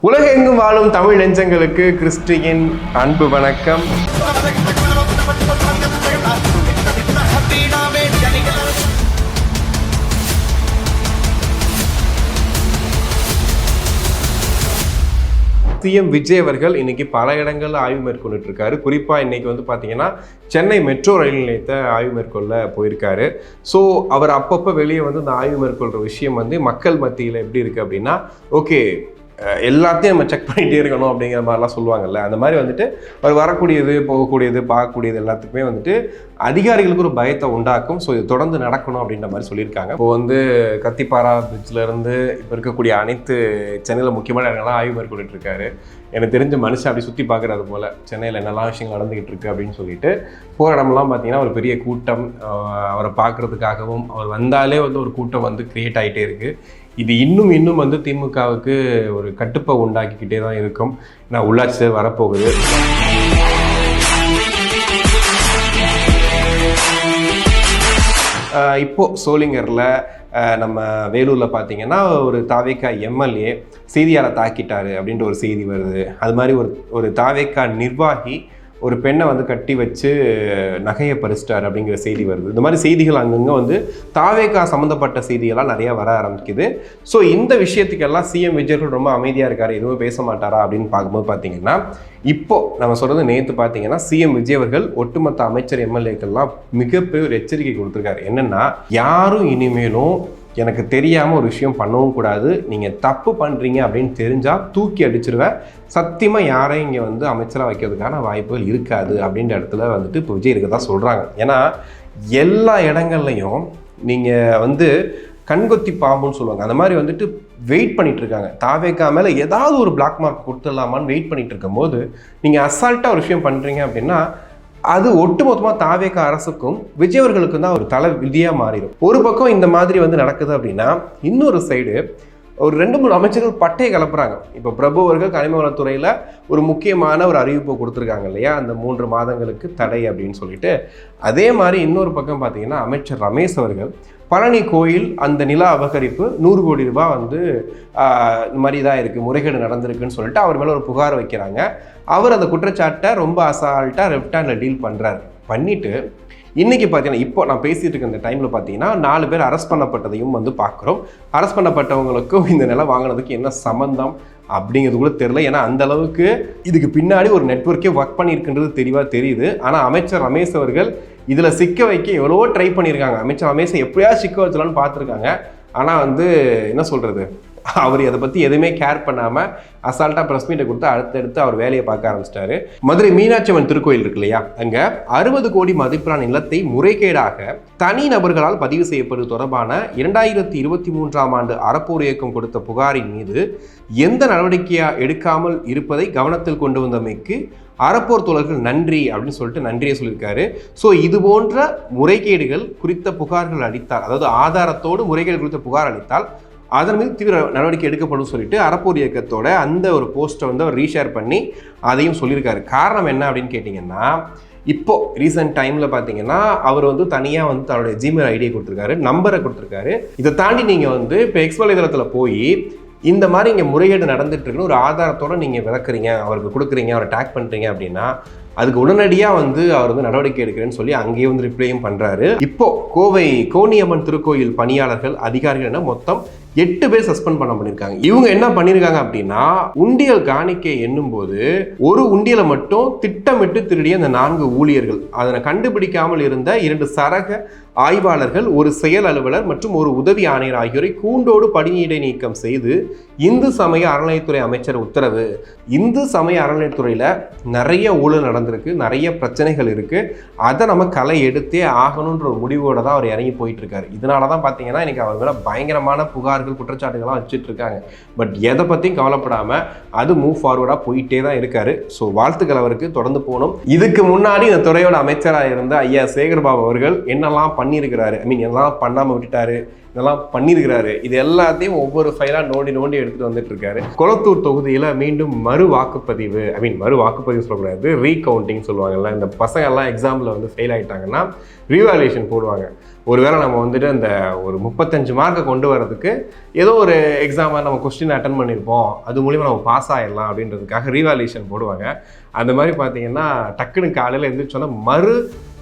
உலகெங்கும் வாழும் தமிழ் நெஞ்சங்களுக்கு கிறிஸ்டியின் அன்பு வணக்கம். சிஎம் விஜய் அவர்கள் இன்னைக்கு பல இடங்கள்ல ஆய்வு மேற்கொண்டுட்டு இருக்காரு. குறிப்பா இன்னைக்கு வந்து பாத்தீங்கன்னா சென்னை மெட்ரோ ரயில் நிலையத்தை ஆய்வு மேற்கொள்ள போயிருக்காரு. ஸோ அவர் அப்பப்போ வெளியே வந்து இந்த ஆய்வு மேற்கொள்ற விஷயம் வந்து மக்கள் மத்தியில் எப்படி இருக்கு அப்படின்னா, ஓகே எல்லாத்தையும் நம்ம செக் பண்ணிகிட்டே இருக்கணும் அப்படிங்கிற மாதிரிலாம் சொல்லுவாங்கல்ல, அந்த மாதிரி வந்துட்டு அவர் வரக்கூடியது போகக்கூடியது பார்க்கக்கூடியது எல்லாத்துக்குமே வந்துட்டு அதிகாரிகளுக்கு ஒரு பயத்தை உண்டாக்கும். ஸோ இது தொடர்ந்து நடக்கணும் அப்படின்ற மாதிரி சொல்லியிருக்காங்க. இப்போ வந்து கத்திப்பாரா பிரிட்ஜ்லேருந்து இப்போ இருக்கக்கூடிய அனைத்து சென்னையில் முக்கியமான இடங்கள்லாம் ஆய்வு மேற்கொண்டுட்டு இருக்காரு. எனக்கு தெரிஞ்ச மனுஷன் அப்படி சுற்றி பார்க்குறது போல் சென்னையில் என்னெல்லாம் விஷயங்கள் நடந்துக்கிட்டு இருக்கு அப்படின்னு சொல்லிட்டு போகிற இடம்லாம் பார்த்தீங்கன்னா ஒரு பெரிய கூட்டம் அவரை பார்க்குறதுக்காகவும் அவர் வந்தாலே வந்து ஒரு கூட்டம் வந்து கிரியேட் ஆகிட்டே இருக்குது. இது இன்னும் வந்து திமுகவுக்கு ஒரு கட்டுப்பை உண்டாக்கிக்கிட்டே தான் இருக்கும். நான் உள்ளாட்சி வரப்போகுது. இப்போது சோளிங்கரில் நம்ம வேலூரில் பார்த்தீங்கன்னா ஒரு தாவேக்கா எம்எல்ஏ செய்தியாளர் தாக்கிட்டாரு அப்படின்ற ஒரு செய்தி வருது. அது மாதிரி ஒரு தாவேக்கா நிர்வாகி ஒரு பெண்ணை வந்து கட்டி வச்சு நகையை பறிச்சிட்டார் அப்படிங்கிற செய்தி வருது. இந்த மாதிரி செய்திகள் அங்கங்கே வந்து தாவேக்கா சம்மந்தப்பட்ட செய்திகள்லாம் நிறையா வர ஆரம்பிக்குது. ஸோ இந்த விஷயத்துக்கெல்லாம் சிஎம் விஜய் ரொம்ப அமைதியாக இருக்கார், எதுவும் பேச மாட்டாரா அப்படின்னு பார்க்கும்போது பார்த்தீங்கன்னா, இப்போ நம்ம சொல்கிறது நேற்று பார்த்தீங்கன்னா சிஎம் விஜய் அவர்கள் ஒட்டுமொத்த அமைச்சர் எம்எல்ஏக்கள்லாம் மிகப்பெரிய ஒரு எச்சரிக்கை கொடுத்துருக்காரு. என்னென்னா, யாரும் இனிமேலும் எனக்கு தெரியாமல் ஒரு விஷயம் பண்ணவும் கூடாது, நீங்கள் தப்பு பண்ணுறீங்க அப்படின்னு தெரிஞ்சால் தூக்கி அடிச்சிருவேன், சத்தியமாக யாரையும் இங்கே வந்து அமைச்சராக வைக்கிறதுக்கான வாய்ப்புகள் இருக்காது அப்படின்ற இடத்துல வந்துட்டு இப்போ விஜய் இருக்க தான் சொல்கிறாங்க. ஏன்னா எல்லா இடங்கள்லையும் நீங்கள் வந்து கண்கொத்தி பாம்புன்னு சொல்லுவாங்க, அந்த மாதிரி வந்துட்டு வெயிட் பண்ணிட்டு இருக்காங்க. தாவேக்கா மேலே ஏதாவது ஒரு பிளாக் மார்க் கொடுத்துடலாமான்னு வெயிட் பண்ணிட்டு இருக்கும் போது நீங்கள் அசால்ட்டாக ஒரு விஷயம் பண்ணுறீங்க அப்படின்னா அது ஒட்டுமொத்தமாக தாவேக்கா அரசுக்கும் விஜய் அவர்களுக்கும் தான் ஒரு தலை விதியாக மாறிடும். ஒரு பக்கம் இந்த மாதிரி வந்து நடக்குது அப்படின்னா, இன்னொரு சைடு ஒரு 2-3 அமைச்சர்கள் பட்டையை கலப்புறாங்க. இப்போ பிரபு அவர்கள் கனிம வளத்துறையில் ஒரு முக்கியமான ஒரு அறிவிப்பை கொடுத்துருக்காங்க இல்லையா, அந்த 3 மாதங்களுக்கு தடை அப்படின்னு சொல்லிட்டு. அதே மாதிரி இன்னொரு பக்கம் பார்த்தீங்கன்னா அமைச்சர் ரமேஷ் அவர்கள் பழனி கோயில் அந்த நில அபகரிப்பு 100 கோடி ரூபாய் வந்து இந்த மாதிரி தான் இருக்குது, முறைகேடு நடந்திருக்குன்னு சொல்லிட்டு அவர் மேலே ஒரு புகார் வைக்கிறாங்க. அவர் அந்த குற்றச்சாட்டை ரொம்ப அசால்ட்டாக லெஃப்ட் டீல் பண்ணுறாரு. பண்ணிவிட்டு இன்றைக்கி பார்த்தீங்கன்னா, இப்போ நான் பேசிகிட்டு இருக்க இந்த டைமில் பார்த்தீங்கன்னா 4 பேர் அரெஸ்ட் பண்ணப்பட்டதையும் வந்து பார்க்குறோம். அரெஸ்ட் பண்ணப்பட்டவங்களுக்கும் இந்த நிலம் வாங்கினதுக்கு என்ன சம்மந்தம் அப்படிங்கிறது கூட தெரியல. ஏன்னா அந்த அளவுக்கு இதுக்கு பின்னாடி ஒரு நெட்வொர்க்கே ஒர்க் பண்ணியிருக்குன்றது தெளிவாக தெரியுது. ஆனால் அமைச்சர் ரமேஷ் அவர்கள் இதில் சிக்க வைக்க எவ்வளவோ ட்ரை பண்ணியிருக்காங்க. அமைச்சர் ரமேஷை எப்படியாவது சிக்க வச்சலான்னு பார்த்துருக்காங்க. ஆனால் வந்து என்ன சொல்கிறது, அவர் அதை பற்றி எதுவுமே கேர் பண்ணாமல் அசால்ட்டாக ப்ரெஸ் மீட்டை கொடுத்து அடுத்தடுத்து அவர் வேலையை பார்க்க ஆரம்பிச்சிட்டாரு. மதுரை மீனாட்சி அம்மன் திருக்கோயில் இருக்கு இல்லையா, அங்கே 60 கோடி மதிப்பிலான நிலத்தை முறைகேடாக தனி நபர்களால் பதிவு செய்யப்படுவது தொடர்பான 2023ஆம் ஆண்டு அறப்போர் இயக்கம் கொடுத்த புகாரின் மீது எந்த நடவடிக்கையா எடுக்காமல் இருப்பதை கவனத்தில் கொண்டு வந்தமைக்கு அறப்போர் தோழர்கள் நன்றி அப்படின்னு சொல்லிட்டு நன்றியை சொல்லியிருக்காரு. ஸோ இது போன்ற முறைகேடுகள் குறித்த புகார்கள் அளித்தால், அதாவது ஆதாரத்தோடு முறைகேடு குறித்த புகார் அளித்தால் அதன் மீது தீவிர நடவடிக்கை எடுக்கப்படும் சொல்லிட்டு அறப்போர் இயக்கத்தோட அந்த ஒரு போஸ்ட்டை வந்து அவர் ரீஷேர் பண்ணி அதையும் சொல்லியிருக்காரு. காரணம் என்ன அப்படின்னு கேட்டிங்கன்னா, இப்போ ரீசெண்ட் டைமில் பார்த்தீங்கன்னா அவர் வந்து தனியாக வந்து தன்னுடைய ஜிமெயில் ஐடியை கொடுத்துருக்காரு, நம்பரை கொடுத்துருக்காரு. இதை தாண்டி நீங்கள் வந்து இப்போ எக்ஸ் வலைதளத்தில் போய் இந்த மாதிரி இங்கே முறைகேடு நடந்துட்டு இருக்குன்னு ஒரு ஆதாரத்தோடு நீங்கள் விளக்குறீங்க, அவருக்கு கொடுக்குறீங்க, அவரை டேக் பண்ணுறீங்க அப்படின்னா அதுக்கு உடனடியாக வந்து அவர் வந்து நடவடிக்கை எடுக்கிறேன்னு சொல்லி அங்கேயே வந்து ரிப்ளையும் பண்ணுறாரு. இப்போ கோவை கோணியம்மன் திருக்கோயில் பணியாளர்கள் அதிகாரிகள் என மொத்தம் 8 பேர் சஸ்பெண்ட் பண்ணியிருக்காங்க. இவங்க என்ன பண்ணியிருக்காங்க அப்படின்னா, உண்டியல் காணிக்கை எண்ணும் போது ஒரு உண்டியலை மட்டும் திட்டமிட்டு திருடிய அந்த 4 ஊழியர்கள், அதனை கண்டுபிடிக்காமல் இருந்த 2 சரக ஆய்வாளர்கள், ஒரு செயல் அலுவலர் மற்றும் ஒரு உதவி ஆணையர் ஆகியோரை கூண்டோடு பணியிடை நீக்கம் செய்து இந்து சமய அறநிலையத்துறை அமைச்சர் உத்தரவு. இந்து சமய அறநிலையத்துறையில் நிறைய ஊழல் நடந்திருக்கு, நிறைய பிரச்சனைகள் இருக்கு, அதை நம்ம களை எடுத்தே ஆகணுன்ற ஒரு முடிவோட தான் அவர் இறங்கி போயிட்டு இருக்காரு. இதனால தான் பார்த்தீங்கன்னா இன்னைக்கு அவர் மேலே பயங்கரமான புகார்கள் குற்றச்சாட்டுகள்லாம் வச்சுட்டு இருக்காங்க. பட் எதை பற்றியும் கவலைப்படாம அது மூவ் ஃபார்வர்டாக போயிட்டே தான் இருக்காரு. ஸோ வாழ்த்துக்கள் அவருக்கு, தொடர்ந்து போகணும். இதுக்கு முன்னாடி இந்த துறையோட அமைச்சராக இருந்த ஐயா சேகர்பாபு அவர்கள் என்னெல்லாம் பண்ணியிருக்கிறாரு, ஐ மீன் என்னெல்லாம் பண்ணாமல் விட்டுட்டாரு, இதெல்லாம் பண்ணியிருக்கிறாரு, இது எல்லாத்தையும் ஒவ்வொரு ஃபைலாக நோண்டி எடுத்துகிட்டு வந்துட்டு இருக்காரு. கொளத்தூர் தொகுதியில் மீண்டும் மறு வாக்குப்பதிவு, ஐ மீன் மறு வாக்குப்பதிவு சொல்லக்கூடாது, ரீகவுண்டிங் சொல்லுவாங்கல்ல. இந்த பசங்கள்லாம் எக்ஸாமில் வந்து ஃபெயில் ஆகிட்டாங்கன்னா ரீவாலுவேஷன் போடுவாங்க. ஒருவேளை நம்ம வந்துட்டு அந்த ஒரு 35 மார்க்கை கொண்டு வரதுக்கு ஏதோ ஒரு எக்ஸாமை நம்ம கொஸ்டின் அட்டன் பண்ணியிருப்போம், அது மூலிமா நம்ம பாஸ் ஆகிடலாம் அப்படின்றதுக்காக ரீவாலுவேஷன் போடுவாங்க. அந்த மாதிரி பார்த்தீங்கன்னா டக்குன்னு காலையில் எழுந்திரிச்சோன்னா மறு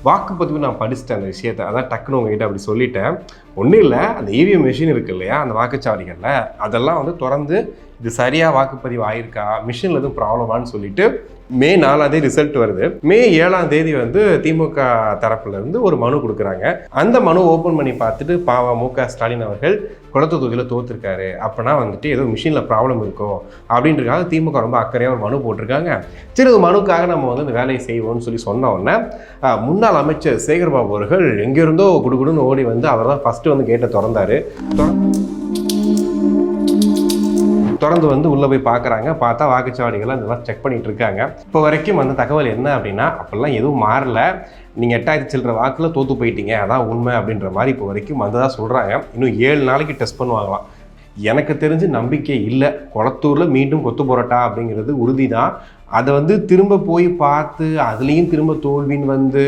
வாக்குப்பதிவு நான் படிச்சுட்டேன் அந்த விஷயத்தை. அதான் டக்குன்னு உங்ககிட்ட அப்படி சொல்லிட்டேன். ஒன்றும் இல்லை, அந்த இவிஎம் மிஷின் இருக்குது இல்லையா, அந்த வாக்குச்சாவடிகளில் அதெல்லாம் வந்து திறந்து இது சரியாக வாக்குப்பதிவு ஆயிருக்கா, மிஷினில் எதுவும் ப்ராப்ளமானு சொல்லிட்டு மே 4 ரிசல்ட் வருது. மே 7 வந்து திமுக தரப்புல இருந்து ஒரு மனு கொடுக்குறாங்க. அந்த மனு ஓப்பன் பண்ணி பார்த்துட்டு பாவம் மு.க. ஸ்டாலின் அவர்கள் கொளத்தூர் தொகுதியில் தோத்துருக்காரு, அப்போனா வந்துட்டு ஏதோ மிஷினில் ப்ராப்ளம் இருக்கும் அப்படின்றதுக்காக திமுக ரொம்ப அக்கறையாக ஒரு மனு போட்டிருக்காங்க. சரி, ஒரு மனுக்காக நம்ம வந்து இந்த வேலையை செய்வோம்னு சொன்ன உடனே முன்னாள் அமைச்சர் சேகர்பாபு அவர்கள் எங்கேருந்தோ குடுகுடுன்னு ஓடி வந்து அவர் தான் ஃபஸ்ட்டு வந்து கேட்டை திறந்தாரு. திறந்து வந்து உள்ளே போய் பார்க்குறாங்க. பார்த்தா வாக்குச்சாவடிகளை அதெல்லாம் செக் பண்ணிட்டு இருக்காங்க. இப்போ வரைக்கும் அந்த தகவல் என்ன அப்படின்னா, அப்போல்லாம் எதுவும் மாறல, நீங்கள் 8000 சில்லற வாக்கில் தோற்று போயிட்டீங்க, அதான் உண்மை அப்படின்ற மாதிரி இப்போ வரைக்கும் வந்ததாக சொல்கிறாங்க. இன்னும் 7 நாளைக்கு டெஸ்ட் பண்ணுவாங்களாம். எனக்கு தெரிஞ்சு நம்பிக்கை இல்லை. கொளத்தூரில் மீண்டும் கொத்து புரோட்டா அப்படிங்கிறது உறுதி தான். அதை வந்து திரும்ப போய் பார்த்து அதுலேயும் திரும்ப தோல்வின்னு வந்து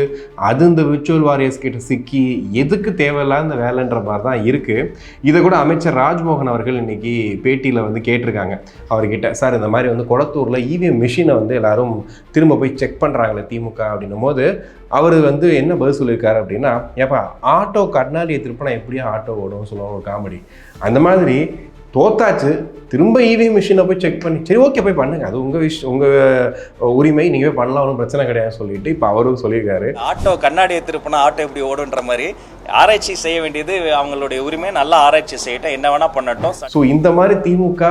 அது இந்த விர்ச்சுவல் வாரியர்ஸ் கிட்ட சிக்கி எதுக்கு தேவையில்லாத இந்த வேலைன்ற மாதிரி தான் இருக்குது. இதை கூட அமைச்சர் ராஜ்மோகன் அவர்கள் இன்றைக்கி பேட்டியில் வந்து கேட்டிருக்காங்க அவர்கிட்ட. சார், இந்த மாதிரி வந்து கொளத்தூரில் இவிஎம் மிஷினை வந்து எல்லோரும் திரும்ப போய் செக் பண்ணுறாங்களே திமுக அப்படின்னும் போது அவர் வந்து என்ன பதில் சொல்லியிருக்காரு அப்படின்னா, ஏப்பா ஆட்டோ கர்நாடக திருப்பினா எப்படியா ஆட்டோ ஓடும்னு சொல்லுவாங்க, ஒரு காமெடி. அந்த மாதிரி தோத்தாச்சு, திரும்ப இவிஎம் மிஷினை போய் செக் பண்ணி சரி ஓகே போய் பண்ணுங்க, அது உங்கள் உரிமை, நீங்கள் போய் பண்ணலாம், ஒன்றும் பிரச்சனை கிடையாது சொல்லிட்டு இப்போ அவரும் சொல்லியிருக்காரு. ஆட்டோ கண்ணாடியை திருப்பினா ஆட்டோ எப்படி ஓடுன்ற மாதிரி ஆராய்ச்சி செய்ய வேண்டியது அவங்களுடைய உரிமை. நல்லா ஆராய்ச்சி செய்யட்டும், என்ன வேணா பண்ணட்டும். ஸோ இந்த மாதிரி திமுக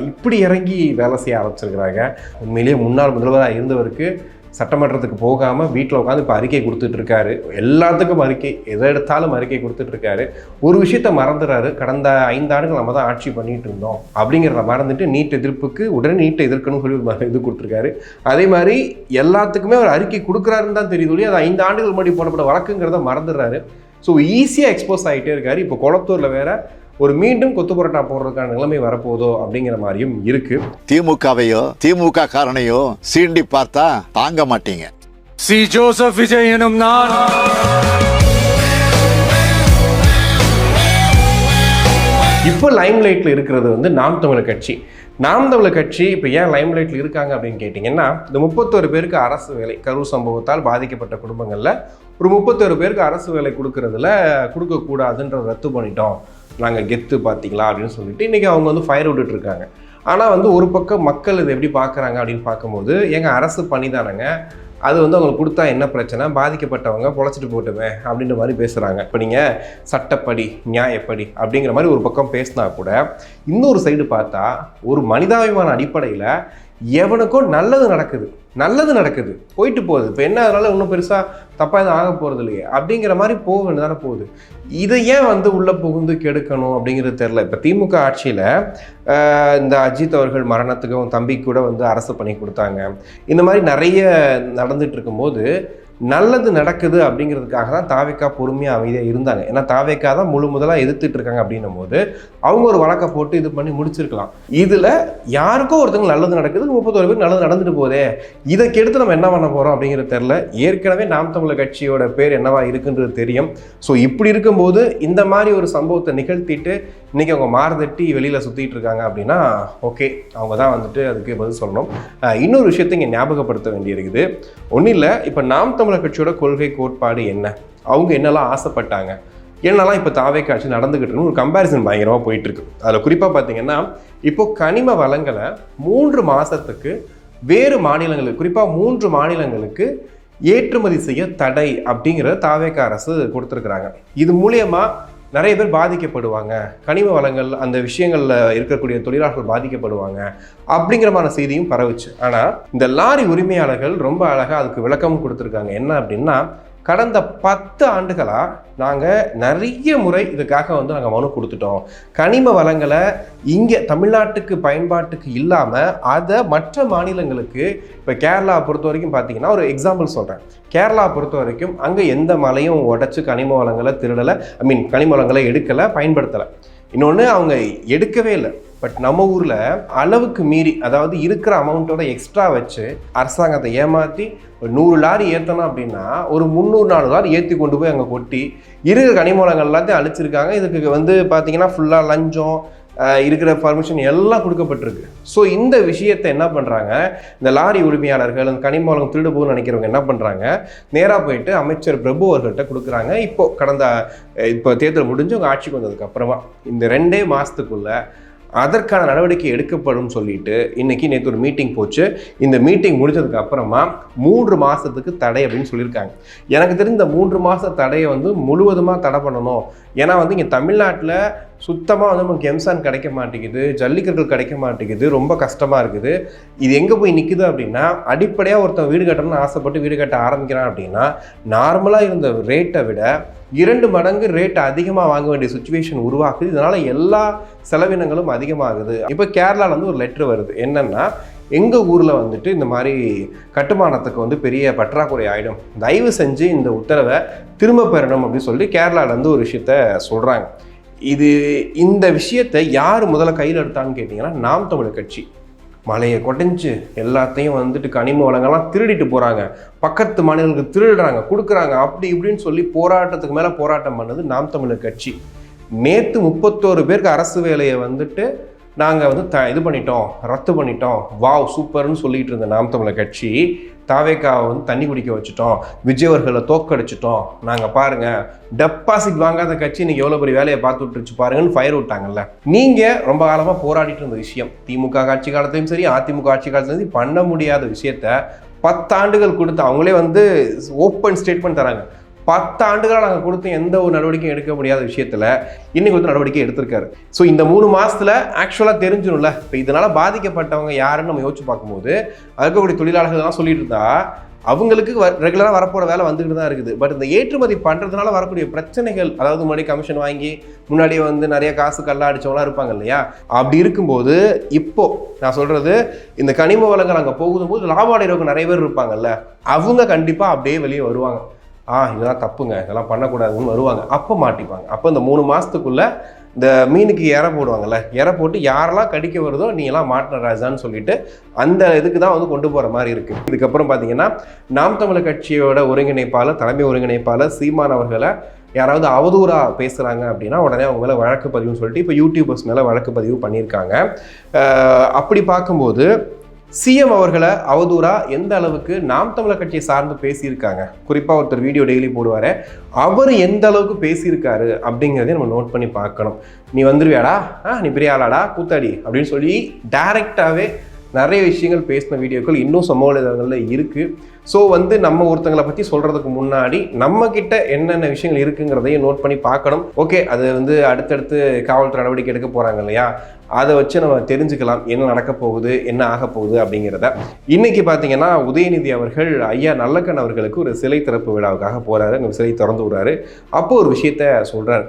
இப்படி இறங்கி வேலை செய்ய ஆரம்பிச்சிருக்கிறாங்க. உண்மையிலேயே முன்னாள் முதல்வராக இருந்தவருக்கு சட்டமன்றத்துக்கு போகாமல் வீட்டில் உட்காந்து இப்போ அறிக்கை கொடுத்துட்ருக்காரு. எல்லாத்துக்கும் அறிக்கை, எதை எடுத்தாலும் அறிக்கை கொடுத்துட்ருக்காரு. ஒரு விஷயத்த மறந்துடுறாரு, கடந்த 5 ஆண்டுகள் நம்ம தான் ஆட்சி பண்ணிட்டு இருந்தோம் அப்படிங்கிறத மறந்துட்டு நீட் எதிர்ப்புக்கு உடனே நீட்டை எதிர்க்கணும்னு சொல்லி இது கொடுத்துருக்காரு. அதே மாதிரி எல்லாத்துக்குமே ஒரு அறிக்கை கொடுக்குறாருன்னு தான் தெரியுது, அது 5 ஆண்டுகள் முன்னாடி போடப்பட்ட வழக்குங்கிறத மறந்துடுறாரு. ஸோ ஈஸியாக எக்ஸ்போஸ் ஆகிட்டே இருக்காரு. இப்போ கொளத்தூரில் வேற ஒரு மீண்டும் கொத்து புரோட்டா போடுறதுக்கான நிலைமை வரப்போதோ அப்படிங்கிற மாதிரியும் இருக்கு. திமுகவையோ திமுக காரணையோ சீண்டி பார்த்தா தாங்க மாட்டீங்க. சி ஜோசப் விஜய் எனும் நான் இப்போ லைம்லைட்டில் இருக்கிறது வந்து நாம் தமிழர் கட்சி. நாம் தமிழர் கட்சி இப்போ ஏன் லைம்லைட்டில் இருக்காங்க அப்படின்னு கேட்டிங்கன்னா, இந்த 31 பேருக்கு அரசு வேலை, கரூர் சம்பவத்தால் பாதிக்கப்பட்ட குடும்பங்களில் ஒரு 31 பேருக்கு அரசு வேலை கொடுக்கக்கூடாதுன்ற ரத்து பண்ணிட்டோம், நாங்கள் கெத்து பார்த்தீங்களா அப்படின்னு சொல்லிட்டு இன்றைக்கி அவங்க வந்து ஃபயர் விட்டுட்ருக்காங்க. ஆனால் வந்து ஒரு பக்கம் மக்கள் இதை எப்படி பார்க்குறாங்க அப்படின்னு பார்க்கும்போது, எங்கள் அரசு பண்ணிதானங்க, அது வந்து அவங்களுக்கு கொடுத்தா என்ன பிரச்சனை, பாதிக்கப்பட்டவங்க பொழைச்சிட்டு போட்டுமே அப்படின்ற மாதிரி பேசுகிறாங்க. இப்போ நீங்கள் சட்டப்படி நியாயப்படி அப்படிங்கிற மாதிரி ஒரு பக்கம் பேசினா கூட, இன்னொரு சைடு பார்த்தா ஒரு மனிதாபிமான அடிப்படையில் எவனுக்கும் நல்லது நடக்குது போயிட்டு போகுது. இப்போ என்ன அதனால இன்னும் பெருசாக தப்பாக எதுவும் ஆக போகிறது இல்லையே அப்படிங்கிற மாதிரி போக வேண்டியதானே போகுது. இதை ஏன் வந்து உள்ளே புகுந்து கெடுக்கணும் அப்படிங்கிறது தெரில. இப்போ திமுக ஆட்சியில் இந்த அஜித் அவர்கள் மரணத்துக்கு அவங்க தம்பிக்கு கூட வந்து அரசு பண்ணி கொடுத்தாங்க. இந்த மாதிரி நிறைய நடந்துட்டு இருக்கும்போது நல்லது நடக்குது அப்படிங்கிறதுக்காக தான் தாவேக்கா பொறுமையாக அமைதியாக இருந்தாங்க. ஏன்னா தாவேக்கா தான் முழு முதலாக எதிர்த்துட்டு இருக்காங்க அப்படின்னும் போது அவங்க ஒரு வழக்கை போட்டு இது பண்ணி முடிச்சிருக்கலாம். இதில் யாருக்கோ ஒருத்தங்க நல்லது நடக்குது, 31 பேருக்கு நல்லது நடந்துட்டு போதே, இதை கெடுத்து நம்ம என்ன பண்ண போகிறோம் அப்படிங்கிறது தெரில. ஏற்கனவே நாம் தமிழர் கட்சியோட பேர் என்னவா இருக்குன்றது தெரியும். ஸோ இப்படி இருக்கும்போது இந்த மாதிரி ஒரு சம்பவத்தை நிகழ்த்திட்டு இன்றைக்கி அவங்க மாறுதட்டி வெளியில் சுற்றிட்டு இருக்காங்க அப்படின்னா ஓகே, அவங்க தான் வந்துட்டு அதுக்கு பதில் சொல்லணும். இன்னொரு விஷயத்தை இங்கே ஞாபகப்படுத்த வேண்டியிருக்குது. ஒன்றும் இல்லை, இப்போ நாம் தமிழர் கட்சியோட கொள்கை கோட்பாடு என்ன, அவங்க என்னெல்லாம் ஆசைப்பட்டாங்க, என்னெல்லாம் இப்போ தாவேக்கா ஆட்சி நடந்துக்கிட்டு இருக்குன்னு ஒரு கம்பேரிசன் பயங்கரமாக போயிட்டுருக்கு. அதில் குறிப்பாக பார்த்தீங்கன்னா, இப்போது கனிம வளங்களை 3 மாதத்துக்கு வேறு மாநிலங்களுக்கு, குறிப்பாக 3 மாநிலங்களுக்கு ஏற்றுமதி செய்ய தடை அப்படிங்கிறத தாவேக்கா அரசு கொடுத்துருக்குறாங்க. இது மூலியமாக நிறைய பேர் பாதிக்கப்படுவாங்க, கனிம வளங்கள் அந்த விஷயங்களில் இருக்கக்கூடிய தொழிலாளர்கள் பாதிக்கப்படுவாங்க அப்படிங்கிறமான செய்தியும் பரவுச்சு. ஆனால் இந்த லாரி உரிமையாளர்கள் ரொம்ப அழகாக அதுக்கு விளக்கமும் கொடுத்துருக்காங்க. என்ன அப்படின்னா, கடந்த 10 ஆண்டுகளாக நாங்கள் நிறைய முறை இதுக்காக வந்து நாங்கள் மனு கொடுத்துட்டோம். கனிம வளங்களை இங்கே தமிழ்நாட்டுக்கு பயன்பாட்டுக்கு இல்லாமல் அதை மற்ற மாநிலங்களுக்கு, இப்போ கேரளா பொறுத்த வரைக்கும் பார்த்தீங்கன்னா ஒரு எக்ஸாம்பிள் சொல்கிறேன். கேரளா பொறுத்த வரைக்கும் அங்கே எந்த மலையும் உடைச்சு கனிம வளங்களை திருடலை, கனிம வளங்களை எடுக்கலை, பயன்படுத்தலை. இன்னொன்று அவங்க எடுக்கவே இல்லை. பட் நம்ம ஊரில் அளவுக்கு மீறி, அதாவது இருக்கிற அமௌண்ட்டோட எக்ஸ்ட்ரா வச்சு அரசாங்கத்தை ஏமாற்றி ஒரு 100 லாரி ஏற்றணும் அப்படின்னா ஒரு 300-400 லாரி ஏற்றி கொண்டு போய் அங்கே கொட்டி இருக்கிற கனிம வளங்கள் எல்லாத்தையும் அழிச்சிருக்காங்க. இதுக்கு வந்து பார்த்தீங்கன்னா ஃபுல்லாக லஞ்சம், இருக்கிற பர்மிஷன் எல்லாம் கொடுக்கப்பட்டிருக்கு. ஸோ இந்த விஷயத்தை என்ன பண்ணுறாங்க, இந்த லாரி உரிமையாளர்கள், அந்த கனிம வளம் திருடு போகுன்னு நினைக்கிறவங்க என்ன பண்ணுறாங்க, நேராக போயிட்டு அமைச்சர் பிரபு அவர்கள்ட்ட கொடுக்குறாங்க. இப்போ தேர்தல் முடிஞ்சு அவங்க ஆட்சிக்கு வந்ததுக்கு அப்புறமா இந்த 2 மாதத்துக்குள்ள அதற்கான நடவடிக்கை எடுக்கப்படும் சொல்லிட்டு நேற்று ஒரு மீட்டிங் போச்சு. இந்த மீட்டிங் முடிஞ்சதுக்கு அப்புறமா 3 மாதத்துக்கு தடை அப்படின்னு சொல்லியிருக்காங்க. எனக்கு தெரிந்த 3 மாத தடையை வந்து முழுவதுமாக தடை பண்ணணும். ஏன்னா வந்து இங்கே தமிழ்நாட்டில் சுத்தமாக வந்து நமக்கு எம்சான் கிடைக்க மாட்டேங்குது, ஜல்லிக்கற்கள் கிடைக்க மாட்டேங்குது, ரொம்ப கஷ்டமாக இருக்குது. இது எங்கே போய் நிற்குது அப்படின்னா, அடிப்படையாக ஒருத்தன் வீடு கட்டணும்னு ஆசைப்பட்டு வீடு கட்ட ஆரம்பிக்கிறான் அப்படின்னா நார்மலாக இருந்த ரேட்டை விட 2 மடங்கு ரேட் அதிகமாக வாங்க வேண்டிய சுச்சுவேஷன் உருவாக்குது. இதனால் எல்லா செலவினங்களும் அதிகமாகுது. இப்போ கேரளாவில் வந்து ஒரு லெட்ரு வருது. என்னென்னா, எங்கள் ஊரில் வந்துட்டு இந்த மாதிரி கட்டுமானத்துக்கு வந்து பெரிய பற்றாக்குறை ஆகிடும், தயவு செஞ்சு இந்த உத்தரவை திரும்ப பெறணும் அப்படின்னு சொல்லி கேரளாவிலேருந்து ஒரு விஷயத்த சொல்கிறாங்க. இந்த விஷயத்தை யார் முதல்ல கையில் எடுத்தான்னு கேட்டிங்கன்னா, நாம் தமிழர் கட்சி. மலையை கொடைஞ்சு எல்லாத்தையும் வந்துட்டு கனிம வளங்கள்லாம் திருடிட்டு போகிறாங்க, பக்கத்து மாநிலங்களுக்கு திருடுறாங்க, கொடுக்குறாங்க, அப்படி இப்படின்னு சொல்லி போராட்டத்துக்கு மேலே போராட்டம் பண்ணது நாம் தமிழர் கட்சி. நேற்று 31 பேருக்கு அரசு வேலையை வந்துட்டு நாங்கள் வந்து இது பண்ணிட்டோம், ரத்து பண்ணிட்டோம், வாவ் சூப்பர்னு சொல்லிட்டு இருந்த நாம் தமிழர் கட்சி தாவேக்காவை வந்து தண்ணி குடிக்க வச்சுட்டோம், விஜயவர்களை தோக்கடிச்சிட்டோம், நாங்கள் பாருங்கள் டெபாசிட் வாங்காத கட்சி இன்னைக்கு எவ்வளோ பெரிய வேலையை பார்த்து விட்டுருச்சு பாருங்கன்னு ஃபயர் விட்டாங்கல்ல. நீங்கள் ரொம்ப காலமாக போராடிட்டு இருந்த விஷயம், திமுக ஆட்சி காலத்தையும் சரி அதிமுக ஆட்சி காலத்துலையும் சரி பண்ண முடியாத விஷயத்த 10 ஆண்டுகள் கொடுத்து அவங்களே வந்து ஓப்பன் ஸ்டேட்மெண்ட் தராங்க. 10 ஆண்டுகளாக நாங்கள் கொடுத்த எந்த ஒரு நடவடிக்கையும் எடுக்க முடியாத விஷயத்தில் இன்னைக்கு வந்து நடவடிக்கை எடுத்திருக்காரு. ஸோ இந்த 3 மாதத்தில் ஆக்சுவலாக தெரிஞ்சிடும்ல. இப்போ இதனால் பாதிக்கப்பட்டவங்க யாருன்னு நம்ம யோசிச்சு பார்க்கும்போது இருக்கக்கூடிய தொழிலாளர்கள்லாம் சொல்லிட்டு இருந்தா அவங்களுக்கு ரெகுலராக வரப்போகிற வேலை வந்துக்கிட்டு தான் இருக்குது. பட் இந்த ஏற்றுமதி பண்ணுறதுனால வரக்கூடிய பிரச்சனைகள், அதாவது முன்னாடி கமிஷன் வாங்கி முன்னாடியே வந்து நிறைய காசு கல்லா அடித்தவங்களாம் இருப்பாங்க இல்லையா, அப்படி இருக்கும்போது இப்போது நான் சொல்கிறது, இந்த கனிம வளங்கள் அங்கே போகும்போது லாபம் அடைகிறவங்க நிறைய பேர் இருப்பாங்கல்ல, அவங்க கண்டிப்பாக அப்படியே வெளியே வருவாங்க. இதெல்லாம் தப்புங்க, இதெல்லாம் பண்ணக்கூடாதுன்னு வருவாங்க. அப்போ மாட்டிப்பாங்க. அப்போ இந்த 3 மாதத்துக்குள்ளே இந்த மீனுக்கு இறை போடுவாங்கல்ல, இறை போட்டு யாரெல்லாம் கடிக்க வருதோ நீ எல்லாம் மாட்டின ராஜான்னு சொல்லிட்டு அந்த இதுக்கு தான் வந்து கொண்டு போகிற மாதிரி இருக்குது. இதுக்கப்புறம் பார்த்தீங்கன்னா, நாம் தமிழர் கட்சியோட ஒருங்கிணைப்பாளர், தலைமை ஒருங்கிணைப்பாளர் சீமான் அவர்களை யாராவது அவதூறாக பேசுகிறாங்க அப்படின்னா உடனே அவங்க மேலே வழக்கு பதிவுன்னு சொல்லிட்டு இப்போ யூடியூபர்ஸ் மேலே வழக்கு பதிவு பண்ணியிருக்காங்க. அப்படி பார்க்கும்போது சிஎம் அவர்களை அவதூறா எந்த அளவுக்கு நாம் தமிழர் கட்சியை சார்ந்து பேசியிருக்காங்க, குறிப்பாக ஒருத்தர் வீடியோ டெய்லி போடுவார், அவர் எந்த அளவுக்கு பேசியிருக்காரு அப்படிங்கிறதையும் நம்ம நோட் பண்ணி பார்க்கணும். நீ வந்துருவியாடா, நீ பெரிய ஆளாடா, கூத்தாடி அப்படின்னு சொல்லி டைரெக்டாகவே நிறைய விஷயங்கள் பேசின வீடியோக்கள் இன்னும் சமூக வலைதளங்களில் இருக்குது. ஸோ வந்து நம்ம ஒருத்தங்களை பற்றி சொல்கிறதுக்கு முன்னாடி நம்மக்கிட்ட என்னென்ன விஷயங்கள் இருக்குங்கிறதையும் நோட் பண்ணி பார்க்கணும். ஓகே, அது வந்து அடுத்தடுத்து காவல்துறை நடவடிக்கை எடுக்க போகிறாங்க இல்லையா, அதை வச்சு நம்ம தெரிஞ்சுக்கலாம் என்ன நடக்க போகுது, என்ன ஆக போகுது அப்படிங்கிறத. இன்றைக்கி பார்த்தீங்கன்னா உதயநிதி அவர்கள் ஐயா நல்லக்கண் அவர்களுக்கு ஒரு சிலை திறப்பு விழாவுக்காக போகிறாரு. அங்கே சிலை திறந்து விடுறாரு. அப்போது ஒரு விஷயத்த சொல்கிறார்.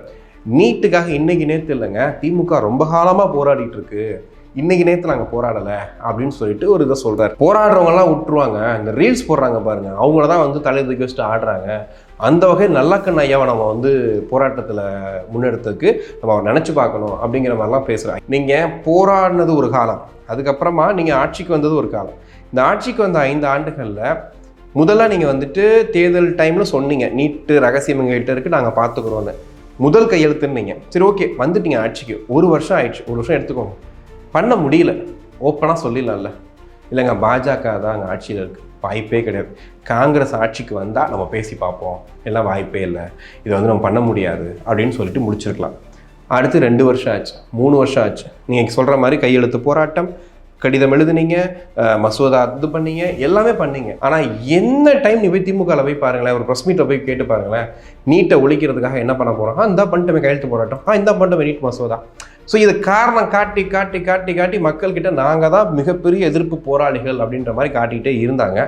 நீட்டுக்காக இன்றைக்கி நேற்று இல்லைங்க, திமுக ரொம்ப காலமாக போராடிட்டு இருக்கு, இன்னைக்கு நேற்று நாங்கள் போராடலை அப்படின்னு சொல்லிட்டு ஒரு இதை சொல்கிறார். போராடுறவங்கலாம் விட்டுருவாங்க, இந்த ரீல்ஸ் போடுறாங்க பாருங்கள், அவங்கள தான் வந்து தலையை தூக்கி வச்சுட்டு ஆடுறாங்க. அந்த வகையில் நல்லக்கண் ஐயாவை நம்ம வந்து போராட்டத்தில் முன்னெடுத்ததுக்கு நம்ம அவர் நினச்சி பார்க்கணும் அப்படிங்கிற மாதிரிலாம் பேசுகிறாங்க. நீங்கள் போராடினது ஒரு காலம், அதுக்கப்புறமா நீங்கள் ஆட்சிக்கு வந்தது ஒரு காலம். இந்த ஆட்சிக்கு வந்த 5 ஆண்டுகளில் முதல்ல நீங்கள் வந்துட்டு தேர்தல் டைமில் சொன்னீங்க நீட்டு ரகசியம் எங்கள்கிட்ட இருக்குது, நாங்கள் பார்த்துக்குறோன்னு முதல் கையெழுத்துன்னீங்க. சரி, ஓகே, வந்துட்டீங்க ஆட்சிக்கு, 1 வருஷம் ஆயிடுச்சு, 1 வருஷம் எடுத்துக்கோங்க. பண்ண முடியல, ஓப்பனாக சொல்லிடலாம்ல. இல்லைங்க, பாஜக தான் அங்கே ஆட்சியில் இருக்குது, வாய்ப்பே கிடையாது. காங்கிரஸ் ஆட்சிக்கு வந்தால் நம்ம பேசி பார்ப்போம், எல்லாம் வாய்ப்பே இல்லை, இதை வந்து நம்ம பண்ண முடியாது அப்படின்னு சொல்லிட்டு முடிச்சிருக்கலாம். அடுத்து 2 வருஷம் ஆச்சு, 3 வருஷம் ஆச்சு. நீங்கள் சொல்கிற மாதிரி கையெழுத்து போராட்டம், கடிதம் எழுதுனீங்க, மசோதா இது பண்ணீங்க, எல்லாமே பண்ணீங்க. ஆனால் என்ன டைம் நீ போய் திமுகவில் போய் பாருங்களேன், ஒரு ப்ரெஸ் மீட்டில் போய் கேட்டு பாருங்களேன், நீட்டை ஒழிக்கிறதுக்காக என்ன பண்ண போகிறோம், இந்த பண்ணிட்டோமே கையெழுத்து போராட்டம், இந்த பண்ணிட்டோமே நீட் மசோதா. ஸோ இது காரணம் காட்டி காட்டி காட்டி காட்டி மக்கள்கிட்ட நாங்கள் தான் மிகப்பெரிய எதிர்ப்பு போராளிகள் அப்படின்ற மாதிரி காட்டிகிட்டே இருந்தாங்க.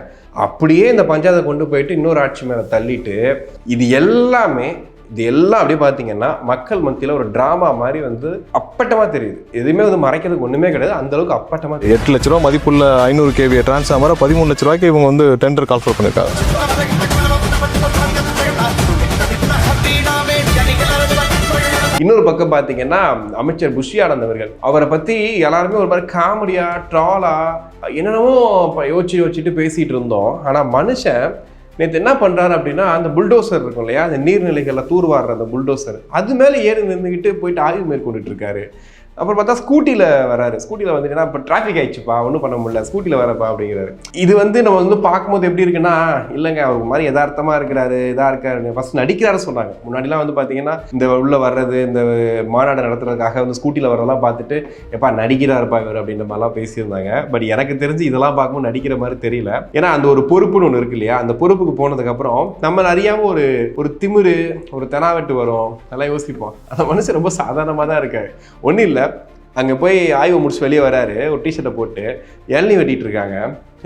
அப்படியே இந்த பஞ்சாயத்தை கொண்டு போயிட்டு இன்னொரு ஆட்சி மேலே தள்ளிட்டு இது எல்லாம் அப்படியே பார்த்தீங்கன்னா மக்கள் மத்தியில் ஒரு ட்ராமா மாதிரி வந்து அப்பட்டமாக தெரியுது. எதுவுமே வந்து மறைக்கிறதுக்கு ஒன்றுமே கிடையாது, அந்த அளவுக்கு அப்பட்டமாக தெரியுது. 8 லட்ச ரூபா மதிப்புள்ள 500 kVA டிரான்ஸ்ஃபார்மரை 13 லட்ச ரூபாய்க்கு இவங்க வந்து டெண்டர் கால்ஃபர் பண்ணியிருக்காங்க. இன்னொரு பக்கம் பார்த்தீங்கன்னா அமைச்சர் புஷி ஆனந்த் அவர்கள், அவரை பற்றி எல்லாருமே ஒரு மாதிரி காமெடியா ட்ராலா என்னென்னமோ யோசிச்சுட்டு பேசிகிட்டு இருந்தோம். ஆனால் மனுஷன் நேற்று என்ன பண்ணுறாரு அப்படின்னா, அந்த புல்டோசர் இருக்கும் இல்லையா, அந்த நீர்நிலைகளில் தூர்வாடுற அந்த புல்டோசர், அது மேலே ஏறி நின்றுக்கிட்டு போயிட்டு ஆய்வு மேற்கொண்டுட்டு இருக்காரு. அப்புறம் பார்த்தா ஸ்கூட்டியில் வராரு. ஸ்கூட்டியில் வந்துட்டுன்னா இப்போ டிராஃபிக் ஆயிடுச்சுப்பா, ஒன்றும் பண்ண முடியல, ஸ்கூட்டியில் வரப்பா அப்படிங்கிறாரு. இது வந்து நம்ம வந்து பார்க்கும்போது எப்படி இருக்குன்னா, இல்லைங்க அவர் மாதிரி யதார்த்தமாக இருக்கிறாரு, இதாக இருக்காரு, ஃபர்ஸ்ட் நடிக்கிறாரு சொன்னாங்க. முன்னாடிலாம் வந்து பார்த்தீங்கன்னா இந்த உள்ள வர்றது, இந்த மாநாடு நடத்துறதுக்காக வந்து ஸ்கூட்டியில் வர்றதெல்லாம் பார்த்துட்டு எப்பா நடிக்கிறாருப்பா இவர் அப்படின்ற மாதிரிலாம் பேசியிருந்தாங்க. பட் எனக்கு தெரிஞ்சு இதெல்லாம் பார்க்கும்போது நடிக்கிற மாதிரி தெரியல. ஏன்னா அந்த ஒரு பொறுப்புன்னு ஒன்று இருக்கு இல்லையா, அந்த பொறுப்புக்கு போனதுக்கப்புறம் நம்ம அறியாமல் ஒரு திமிரு, ஒரு தெனாவெட்டு வரும், நல்லா யோசிப்போம். அந்த மனுஷன் ரொம்ப சாதாரணமாக தான் இருக்காரு. ஒன்றும் இல்லை, அங்கே போய் ஆய்வு முடிச்சு வெளியே வராரு, ஒரு டிஷர்ட்டை போட்டு இளநீ வெட்டிட்டு இருக்காங்க.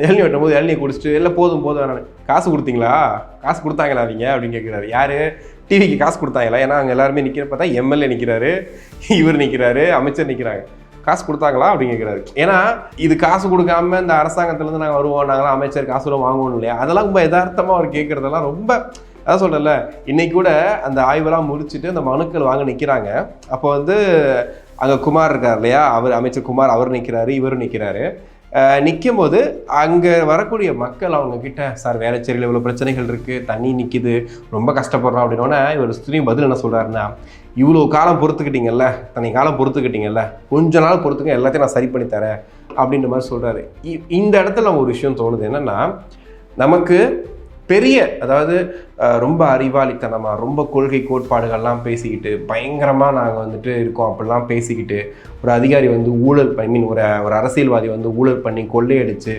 இளநீ வெட்டும் போது இளநீ குடிச்சிட்டு எல்லாம் போதும் வேணாம், காசு கொடுத்தீங்களா, காசு கொடுத்தாங்களா அவங்க அப்படின்னு கேட்குறாரு. யார்? டிவிக்கு காசு கொடுத்தாங்களா? ஏன்னா அங்கே எல்லாருமே நிற்கிற பார்த்தா எம்எல்ஏ நிற்கிறாரு, இவர் நிற்கிறாரு, அமைச்சர் நிற்கிறாங்க. காசு கொடுத்தாங்களா அப்படின்னு கேட்குறாரு. ஏன்னா இது காசு கொடுக்காம இந்த அரசாங்கத்துலேருந்து நாங்கள் வருவோம், நாங்களாம் அமைச்சர் காசு வாங்கணும் இல்லையா, அதெல்லாம் ரொம்ப யதார்த்தமாக அவர் கேட்குறதெல்லாம் ரொம்ப, அதான் சொல்கிறேன்ல, இன்னைக்கு கூட அந்த ஆய்வெல்லாம் முடிச்சுட்டு அந்த மனுக்கள் வாங்க நிற்கிறாங்க. அப்போ வந்து அங்கே குமார் இருக்கார் இல்லையா, அவர் அமைச்சர் குமார், அவர் நிற்கிறாரு, இவரும் நிற்கிறாரு. நிற்கும் போது அங்கே வரக்கூடிய மக்கள் அவங்க கிட்ட, சார் வேலைச்சேரியில் இவ்வளோ பிரச்சனைகள் இருக்குது, தண்ணி நிற்கிது, ரொம்ப கஷ்டப்படுறோம் அப்படின்னோடனே இவர் சுற்றியும் பதில் என்ன சொல்கிறாருன்னா, இவ்வளோ காலம் பொறுத்துக்கிட்டீங்கல்ல, தனி காலம் பொறுத்துக்கிட்டீங்கல்ல, கொஞ்ச நாள் பொறுத்துக்க, எல்லாத்தையும் நான் சரி பண்ணி தரேன் அப்படின்ற மாதிரி சொல்கிறாரு. இந்த இடத்துல ஒரு விஷயம் தோணுது என்னென்னா, நமக்கு பெரிய, அதாவது ரொம்ப அறிவாளித்தனமாக ரொம்ப கொள்கை கோட்பாடுகள்லாம் பேசிக்கிட்டு பயங்கரமாக நாங்கள் வந்துட்டு இருக்கோம் அப்படிலாம் பேசிக்கிட்டு, ஒரு அதிகாரி வந்து ஊழல் ஒரு அரசியல்வாதி வந்து ஊழல் பண்ணி கொள்ளையடிச்சு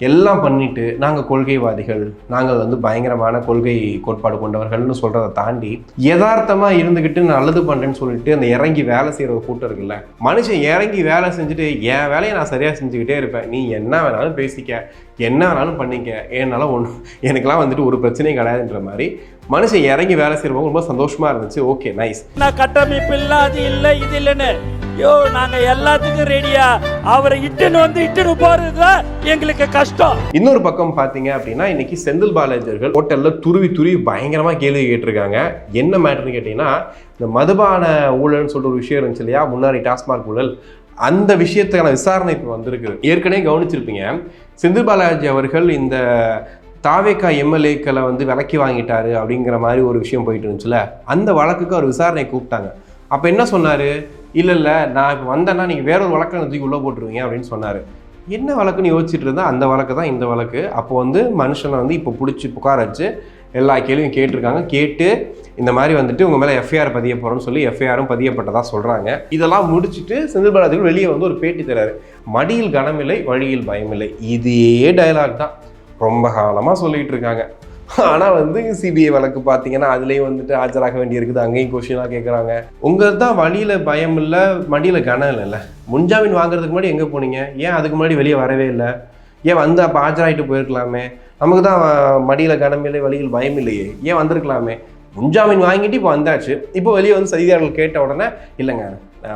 எல்லாம் பண்ணிட்டு நாங்கள் கொள்கைவாதிகள், நாங்கள் வந்து பயங்கரமான கொள்கை கோட்பாடு கொண்டவர்கள்னு சொல்கிறத தாண்டி யதார்த்தமாக இருந்துக்கிட்டு நான் நல்லது பண்ணுறேன்னு சொல்லிட்டு அந்த இறங்கி வேலை செய்கிற கூட்டம் இருக்குல்ல, மனுஷன் இறங்கி வேலை செஞ்சுட்டு என் வேலையை நான் சரியாக செஞ்சுக்கிட்டே இருப்பேன், நீ என்ன வேணாலும் பேசிக்க, என்ன வேணாலும் பண்ணிக்க, என்னால் எனக்கெல்லாம் வந்துட்டு ஒரு பிரச்சனையும் கிடையாதுன்ற மாதிரி மனுஷன் இறங்கி வேலை செய்கிறவங்க ரொம்ப சந்தோஷமாக இருந்துச்சு. Okay, nice. நான் கட்டமைப்பு இல்லை, அது இல்லை, இது இல்லைன்னு நாங்க எல்லாத்துக்கும் ரெடியா, அவரை இட்டுன்னு போறதுதான் எங்களுக்கு கஷ்டம். இன்னொரு பக்கம் பாத்தீங்க அப்படின்னா, இன்னைக்கு செந்தில் பாலாஜி அவர்கள் ஹோட்டல்ல துருவி பயங்கரமா கேள்வி கேட்டிருக்காங்க. என்ன மேட்டர்னு கேட்டீங்கன்னா, இந்த மதுபான ஊழல்னு சொல்லிட்டு ஒரு விஷயம் இருந்துச்சு இல்லையா, முன்னாடி டாஸ்மாக் ஊழல், அந்த விஷயத்துக்கான விசாரணை இப்போ வந்திருக்கு. ஏற்கனவே கவனிச்சிருப்பீங்க, செந்தில் பாலாஜி அவர்கள் இந்த தாவேகா எம்எல்ஏக்களை வந்து விலக்கி வாங்கிட்டாரு அப்படிங்கிற மாதிரி ஒரு விஷயம் போயிட்டு இருந்துச்சுல, அந்த வழக்குக்கு அவர் விசாரணை கூப்பிட்டாங்க. அப்போ என்ன சொன்னார், இல்லை நான் இப்போ வந்தேன்னா நீங்கள் வேறொரு வழக்கை தூக்கி உள்ளே போட்டுருவீங்க அப்படின்னு சொன்னார். என்ன வழக்குன்னு யோசிச்சுட்டு இருந்தால் அந்த வழக்கு தான் இந்த வழக்கு. அப்போ வந்து மனுஷனை வந்து இப்போ பிடிச்சி புகார் வச்சு எல்லா கேள்வியும் கேட்டிருக்காங்க. கேட்டு இந்த மாதிரி வந்துட்டு உங்கள் மேலே எஃப்ஐஆர் பதிய போகிறோன்னு சொல்லி எஃப்ஐஆரும் பதியப்பட்டதாக சொல்கிறாங்க. இதெல்லாம் முடிச்சுட்டு செந்தில் பாலாஜி வெளியே வந்து ஒரு பேட்டி தராரு. மடியில் கனமில்லை, வழியில் பயமில்லை, இதே டயலாக் தான் ரொம்ப காலமாக சொல்லிகிட்டு இருக்காங்க. ஆனால் வந்து சிபிஐ வழக்கு பார்த்தீங்கன்னா அதுலேயும் வந்துட்டு ஆஜராக வேண்டியிருக்குது, அங்கேயும் கொஸ்டினாக கேட்குறாங்க. உங்களுக்கு தான் வழியில் பயம் இல்லை, மடியில் கனம் இல்லைல்ல, முன்ஜாமீன் வாங்குறதுக்கு முன்னாடி எங்கே போனீங்க, ஏன் அதுக்கு முன்னாடி வெளியே வரவே இல்லை, ஏன் வந்து அப்போ ஆஜராகிட்டு போயிருக்கலாமே, நமக்கு தான் மடியில் கனம் இல்லை, வழியில் பயம் இல்லையே, ஏன் வந்திருக்கலாமே, முன்ஜாமீன் வாங்கிட்டு இப்போ வந்தாச்சு, இப்போ வெளியே வந்து செய்தியாளர்கள் கேட்ட உடனே இல்லைங்க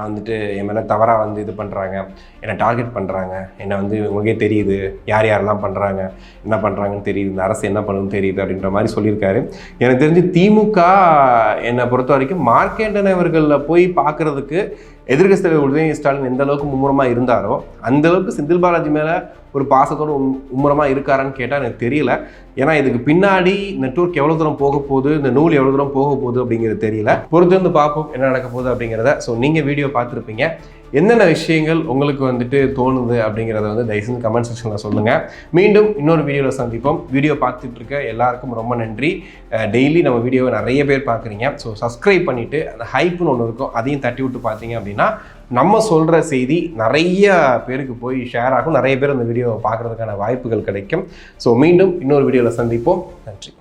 வந்துட்டு என் மேலே தவறாக வந்து இது பண்ணுறாங்க, என்னை டார்கெட் பண்ணுறாங்க, என்னை வந்து உங்களுக்கே தெரியுது யார் யாரெல்லாம் பண்ணுறாங்க, என்ன பண்ணுறாங்கன்னு தெரியுது, இந்த அரசு என்ன பண்ணணும்னு தெரியுது அப்படின்ற மாதிரி சொல்லியிருக்காரு. எனக்கு தெரிஞ்சு திமுக என்னை பொறுத்த வரைக்கும் மார்க்கண்டேயன் அவர்களில் போய் பார்க்குறதுக்கு எதிர்க்கட்சி தலைவர் உதயநிதி ஸ்டாலின் எந்த அளவுக்கு மும்முரமாக இருந்தாரோ அந்த அளவுக்கு செந்தில் பாலாஜி மேலே ஒரு பாசத்தோடு மும்முரமாக இருக்காரான்னு கேட்டால் எனக்கு தெரியல. ஏன்னா இதுக்கு பின்னாடி நெட்வொர்க் எவ்வளோ தூரம் போக போகுது, இந்த நூல் எவ்வளோ தூரம் போக போகுது அப்படிங்கிறது தெரியல. பொறுத்து வந்து பார்ப்போம் என்ன நடக்க போகுது அப்படிங்கிறத. ஸோ நீங்கள் வீடியோ பார்த்துருப்பீங்க. என்னென்ன விஷயங்கள் உங்களுக்கு வந்துட்டு தோணுது அப்படிங்கிறத வந்து தயவுசெய்து கமெண்ட் செக்ஷனில் சொல்லுங்கள். மீண்டும் இன்னொரு வீடியோவில் சந்திப்போம். வீடியோ பார்த்துட்டு இருக்க எல்லாருக்கும் ரொம்ப நன்றி. டெய்லி நம்ம வீடியோவை நிறைய பேர் பார்க்குறீங்க. ஸோ சப்ஸ்கிரைப் பண்ணிவிட்டு அந்த ஹைப்புன்னு ஒன்று இருக்கும், அதையும் தட்டி விட்டு பார்த்தீங்க அப்படின்னா நம்ம சொல்கிற செய்தி நிறைய பேருக்கு போய் ஷேர் ஆகும், நிறைய பேர் அந்த வீடியோவை பார்க்குறதுக்கான வாய்ப்புகள் கிடைக்கும். ஸோ மீண்டும் இன்னொரு வீடியோவில் சந்திப்போம். நன்றி.